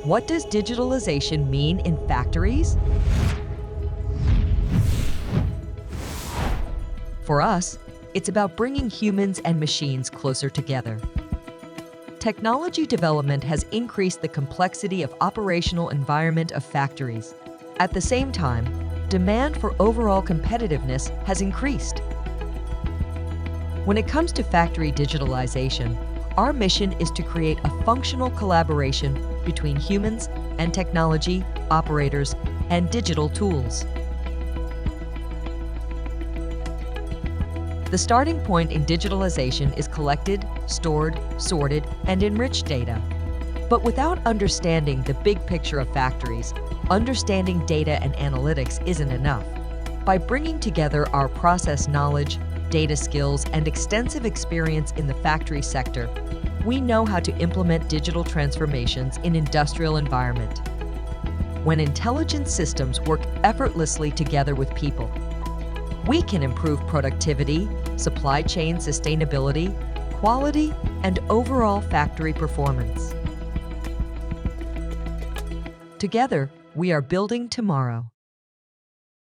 What does digitalization mean in factories? For us, it's about bringing humans and machines closer together. Technology development has increased the complexity of operational environment of factories. At the same time, demand for overall competitiveness has increased. When it comes to factory digitalization, our mission is to create a functional collaboration between humans and technology, operators, and digital tools. The starting point in digitalization is collected, stored, sorted, and enriched data. But without understanding the big picture of factories, understanding data and analytics isn't enough. By bringing together our process knowledge, data skills, and extensive experience in the factory sector, we know how to implement digital transformations in industrial environment. When intelligent systems work effortlessly together with people, we can improve productivity, supply chain sustainability, quality, and overall factory performance. Together, we are building tomorrow.